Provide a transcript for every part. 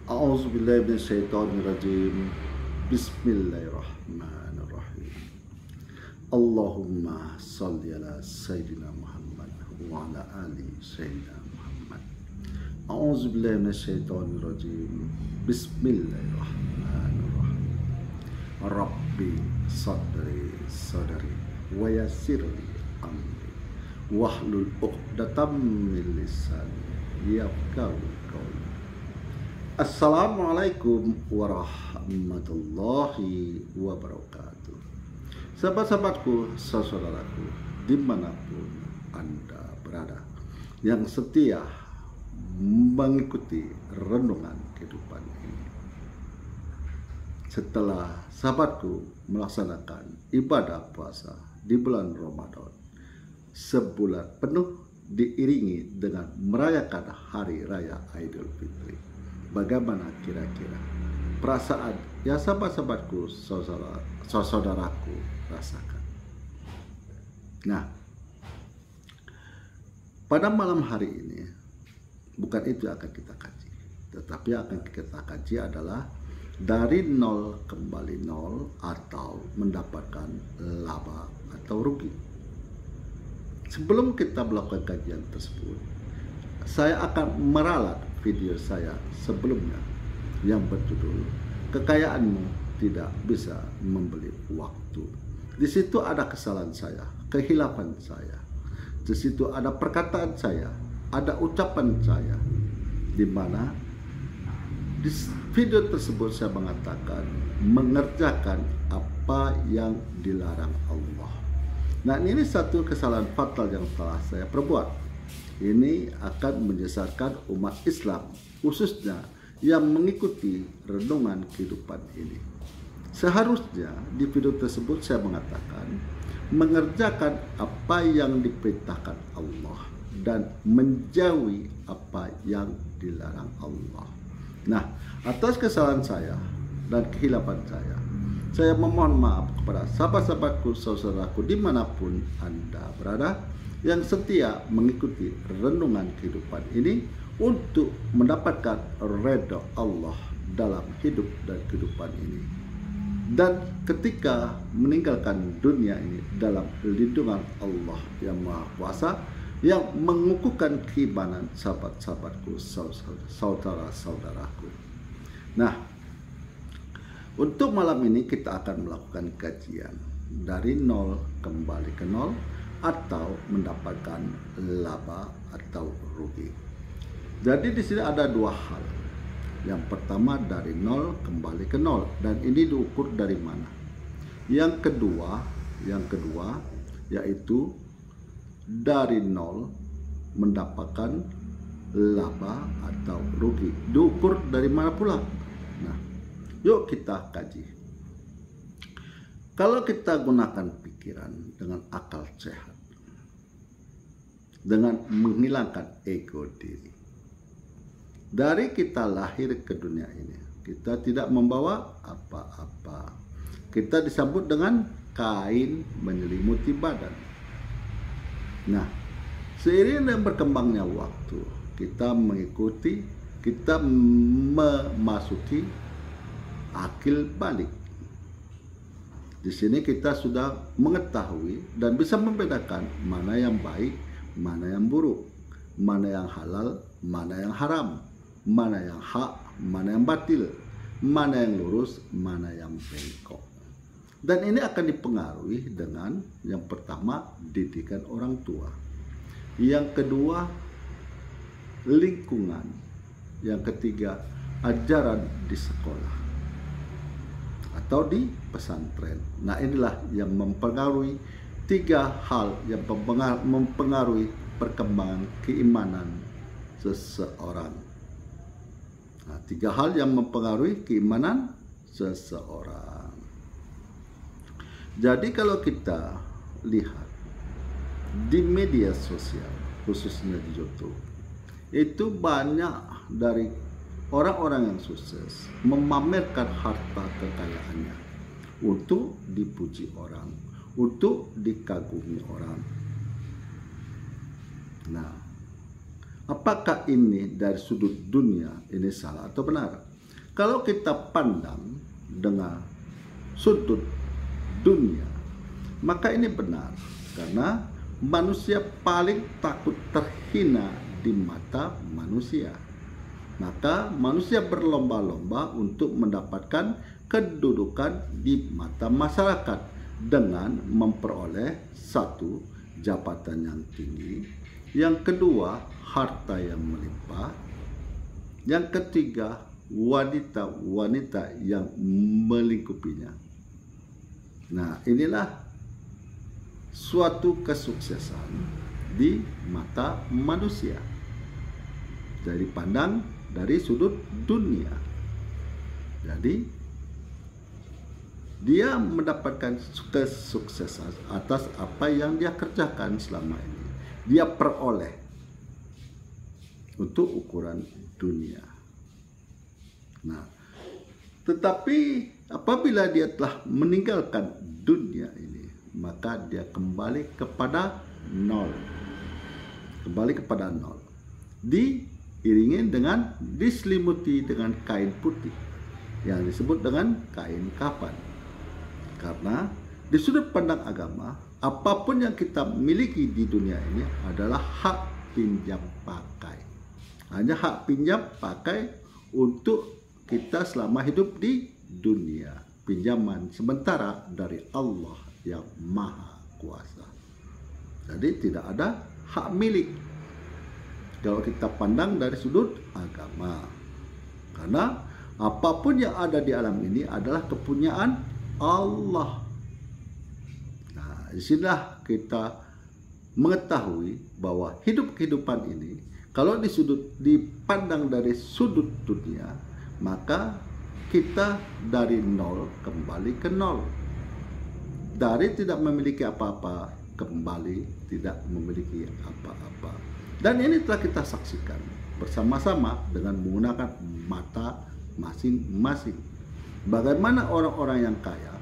A'udzubillahi minasyaitonirrajim. Bismillahirrahmanirrahim. Allahumma salli ala Sayyidina Muhammad wa ala ali Sayyidina Muhammad. A'udzubillahi minasyaitonirrajim. Bismillahirrahmanirrahim. Rabbi sadri wa yassirli amri wahlul 'uqdatam min lisani yafqahu qawli. Assalamualaikum warahmatullahi wabarakatuh. Sahabat-sahabatku, saudaraku, dimanapun Anda berada, yang setia mengikuti renungan kehidupan ini. Setelah sahabatku melaksanakan ibadah puasa di bulan Ramadan, sebulan penuh diiringi dengan merayakan Hari Raya Idul Fitri. Bagaimana kira-kira perasaan yang sahabat-sahabatku, saudaraku rasakan? Nah, pada malam hari ini bukan itu yang akan kita kaji, tetapi yang akan kita kaji adalah dari nol kembali nol atau mendapatkan laba atau rugi. Sebelum kita melakukan kajian tersebut, saya akan meralat video saya sebelumnya yang berjudul "Kekayaanmu Tidak Bisa Membeli Waktu". Di situ ada kesalahan saya, kehilapan saya. Di situ ada perkataan saya, ada ucapan saya, di mana di video tersebut saya mengatakan mengerjakan apa yang dilarang Allah. Nah, ini satu kesalahan fatal yang telah saya perbuat. Ini akan menyesatkan umat Islam, khususnya yang mengikuti renungan kehidupan ini. Seharusnya di video tersebut saya mengatakan mengerjakan apa yang diperintahkan Allah dan menjauhi apa yang dilarang Allah. Nah, atas kesalahan saya dan kehilapan saya memohon maaf kepada sahabat-sahabatku, saudaraku dimanapun Anda berada, yang setia mengikuti renungan kehidupan ini untuk mendapatkan redha Allah dalam hidup dan kehidupan ini, dan ketika meninggalkan dunia ini dalam lindungan Allah yang Maha Kuasa, yang mengukuhkan keimanan sahabat-sahabatku, saudara-saudaraku. Nah, untuk malam ini kita akan melakukan kajian dari nol kembali ke nol atau mendapatkan laba atau rugi. Jadi di sini ada dua hal. Yang pertama dari nol kembali ke nol, dan ini diukur dari mana? Yang kedua yaitu dari nol mendapatkan laba atau rugi. Diukur dari mana pula? Nah, yuk kita kaji. Kalau kita gunakan pikiran dengan akal sehat, dengan menghilangkan ego diri. Dari kita lahir ke dunia ini, kita tidak membawa apa-apa. Kita disambut dengan kain menyelimuti badan. Nah, seiring dengan berkembangnya waktu, kita memasuki akil balik. Di sini kita sudah mengetahui dan bisa membedakan mana yang baik, mana yang buruk, mana yang halal, mana yang haram, mana yang hak, mana yang batil, mana yang lurus, mana yang bengkok. Dan ini akan dipengaruhi dengan yang pertama, didikan orang tua. Yang kedua, lingkungan. Yang ketiga, ajaran di sekolah atau di pesantren. Nah, inilah yang mempengaruhi tiga hal yang mempengaruhi perkembangan keimanan seseorang. Nah, tiga hal yang mempengaruhi keimanan seseorang. Jadi kalau kita lihat di media sosial, khususnya di YouTube, itu banyak dari orang-orang yang sukses memamerkan harta kekayaannya untuk dipuji orang, untuk dikagumi orang. Nah, apakah ini dari sudut dunia ini salah atau benar? Kalau kita pandang dengan sudut dunia, maka ini benar, karena manusia paling takut terhina di mata manusia. Maka manusia berlomba-lomba untuk mendapatkan kedudukan di mata masyarakat dengan memperoleh satu, jabatan yang tinggi, yang kedua, harta yang melimpah, yang ketiga, wanita-wanita yang melingkupinya. Nah, inilah suatu kesuksesan di mata manusia. Jadi pandang dari sudut dunia. Jadi dia mendapatkan kesuksesan atas apa yang dia kerjakan selama ini. Dia peroleh untuk ukuran dunia. Nah, tetapi apabila dia telah meninggalkan dunia ini, maka dia kembali kepada nol. Kembali kepada nol. Diiringi dengan diselimuti dengan kain putih yang disebut dengan kain kafan. Karena di sudut pandang agama, apapun yang kita miliki di dunia ini adalah hak pinjam pakai. Hanya hak pinjam pakai untuk kita selama hidup di dunia. Pinjaman sementara dari Allah yang Maha Kuasa. Jadi tidak ada hak milik kalau kita pandang dari sudut agama. Karena apapun yang ada di alam ini adalah kepunyaan Allah. Nah, disinilah kita mengetahui bahwa kehidupan ini kalau dipandang dari sudut dunia, maka kita dari nol kembali ke nol. Dari tidak memiliki apa-apa kembali tidak memiliki apa-apa. Dan ini telah kita saksikan bersama-sama dengan menggunakan mata masing-masing. Bagaimana orang-orang yang kaya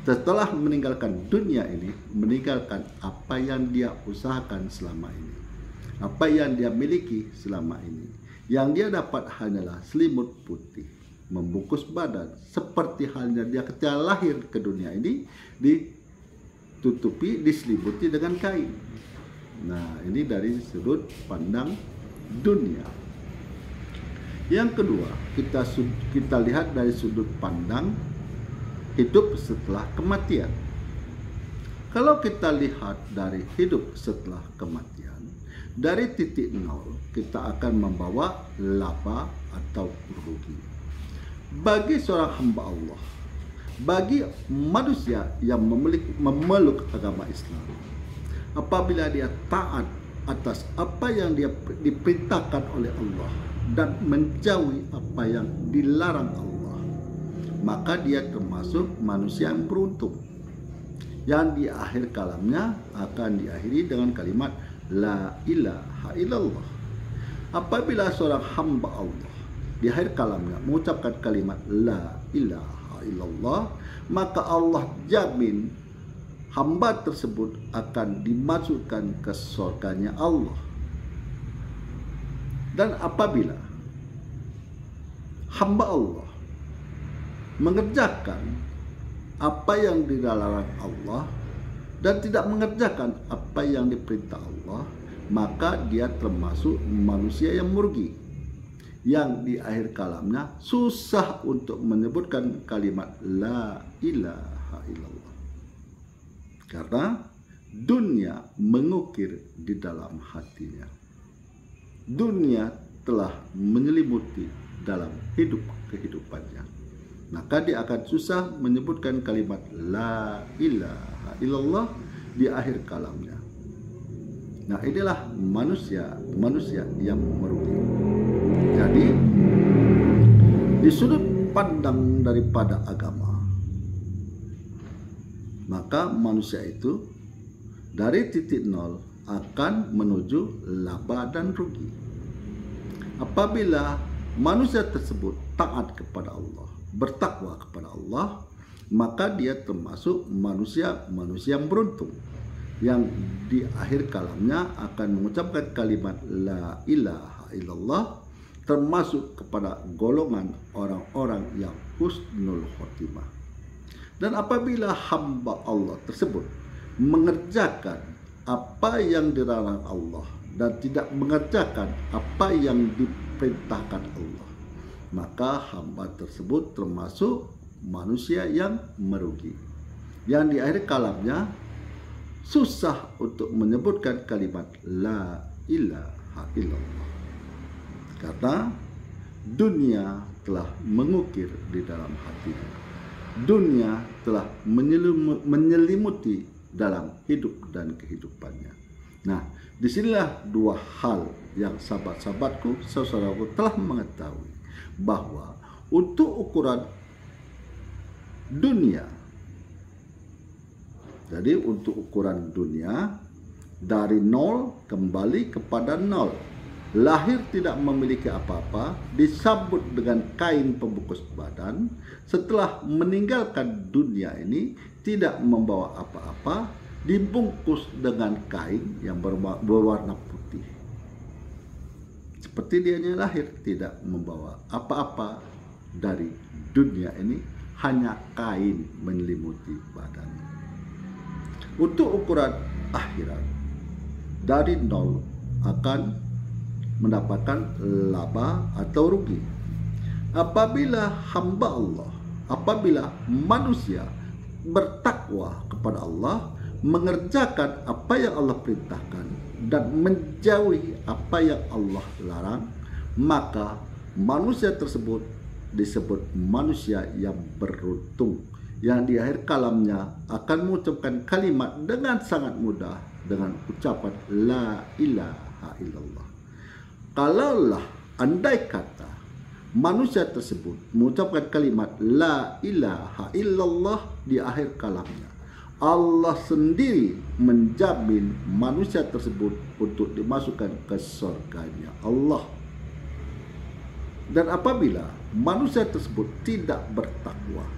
setelah meninggalkan dunia ini, meninggalkan apa yang dia usahakan selama ini, apa yang dia miliki selama ini. Yang dia dapat hanyalah selimut putih membungkus badan, seperti halnya dia ketika lahir ke dunia ini ditutupi, diselimuti dengan kain. Nah, ini dari sudut pandang dunia. Yang kedua, kita lihat dari sudut pandang hidup setelah kematian. Kalau kita lihat dari hidup setelah kematian, dari titik nol kita akan membawa laba atau rugi. Bagi seorang hamba Allah, bagi manusia yang memeluk agama Islam, apabila dia taat atas apa yang dia diperintahkan oleh Allah dan menjauhi apa yang dilarang Allah, maka dia termasuk manusia yang beruntung, yang di akhir kalamnya akan diakhiri dengan kalimat la ilaha illallah. Apabila seorang hamba Allah di akhir kalamnya mengucapkan kalimat la ilaha illallah, maka Allah jamin hamba tersebut akan dimasukkan ke surganya Allah. Dan apabila hamba Allah mengerjakan apa yang dilarang Allah dan tidak mengerjakan apa yang diperintah Allah, maka dia termasuk manusia yang merugi, yang di akhir kalamnya susah untuk menyebutkan kalimat la ilaha illallah, karena dunia mengukir di dalam hatinya. Dunia telah menyelimuti dalam kehidupannya, maka dia akan susah menyebutkan kalimat la ilaha illallah di akhir kalamnya. Nah, inilah manusia yang merugi. Jadi di sudut pandang daripada agama, maka manusia itu dari titik nol akan menuju laba dan rugi. Apabila manusia tersebut taat kepada Allah, bertakwa kepada Allah, maka dia termasuk manusia yang beruntung, yang di akhir kalamnya akan mengucapkan kalimat la ilaha illallah termasuk kepada golongan orang-orang yang husnul khotimah. Dan apabila hamba Allah tersebut mengerjakan apa yang dilarang Allah dan tidak mengerjakan apa yang diperintahkan Allah, maka hamba tersebut termasuk manusia yang merugi, yang di akhir kalamnya susah untuk menyebutkan kalimat la ilaha illallah, karena dunia telah mengukir di dalam hatinya, dunia telah menyelimuti dalam hidup dan kehidupannya. Nah, disinilah dua hal yang sahabat-sahabatku, saudaraku telah mengetahui bahwa untuk ukuran dunia, jadi untuk ukuran dunia dari nol kembali kepada nol, lahir tidak memiliki apa-apa, disambut dengan kain pembungkus badan, setelah meninggalkan dunia ini tidak membawa apa-apa, dibungkus dengan kain yang berwarna putih. Seperti dianya lahir tidak membawa apa-apa dari dunia ini, hanya kain menyelimuti badannya. Untuk ukuran akhirat, dari nol akan mendapatkan laba atau rugi. Apabila hamba Allah, apabila manusia bertakwa kepada Allah, mengerjakan apa yang Allah perintahkan dan menjauhi apa yang Allah larang, maka manusia tersebut disebut manusia yang beruntung, yang di akhir kalamnya akan mengucapkan kalimat dengan sangat mudah dengan ucapan la ilaha illallah. Kalaulah andai kata manusia tersebut mengucapkan kalimat la ilaha illallah di akhir kalamnya, Allah sendiri menjamin manusia tersebut untuk dimasukkan ke surganya Allah. Dan apabila manusia tersebut tidak bertakwa,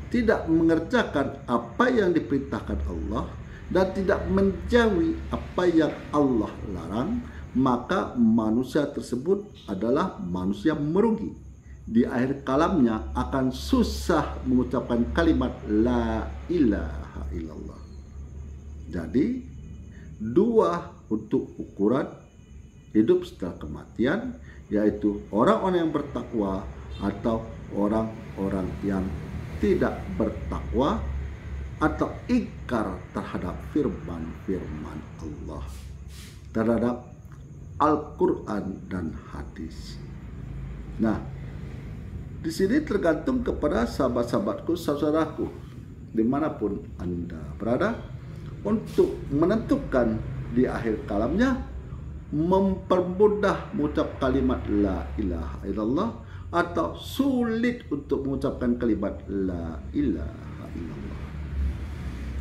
tidak mengerjakan apa yang diperintahkan Allah, dan tidak menjauhi apa yang Allah larang, maka manusia tersebut adalah manusia merugi. Di akhir kalamnya akan susah mengucapkan kalimat la ilaha illallah. Jadi dua untuk ukuran hidup setelah kematian, yaitu orang-orang yang bertakwa atau orang-orang yang tidak bertakwa atau ingkar terhadap firman-firman Allah, terhadap Al-Quran dan hadis. Nah, di sini tergantung kepada sahabat-sahabatku, saudaraku, dimanapun Anda berada, untuk menentukan di akhir kalamnya mempermudah mengucap kalimat la ilaha illallah atau sulit untuk mengucapkan kalimat la ilaha illallah.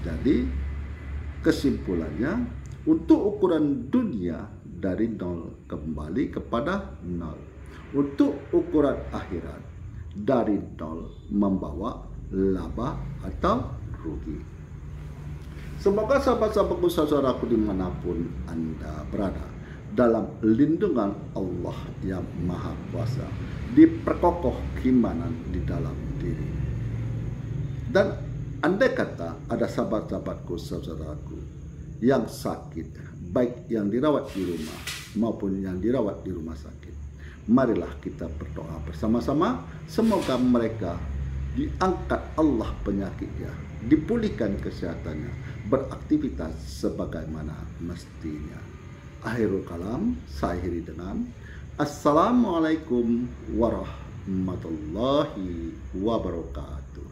Jadi kesimpulannya, untuk ukuran dunia dari nol kembali kepada nol. Untuk ukuran akhirat dari nol membawa laba atau rugi. Semoga sahabat-sahabatku, saudaraku dimanapun Anda berada, dalam lindungan Allah yang Maha Kuasa, diperkokoh keimanan di dalam diri. Dan andai kata ada sahabat-sahabatku, saudaraku yang sakit, baik yang dirawat di rumah maupun yang dirawat di rumah sakit, marilah kita berdoa bersama-sama, semoga mereka diangkat Allah penyakitnya, dipulihkan kesehatannya, beraktivitas sebagaimana mestinya. Akhirul kalam, saya akhiri dengan Assalamualaikum warahmatullahi wabarakatuh.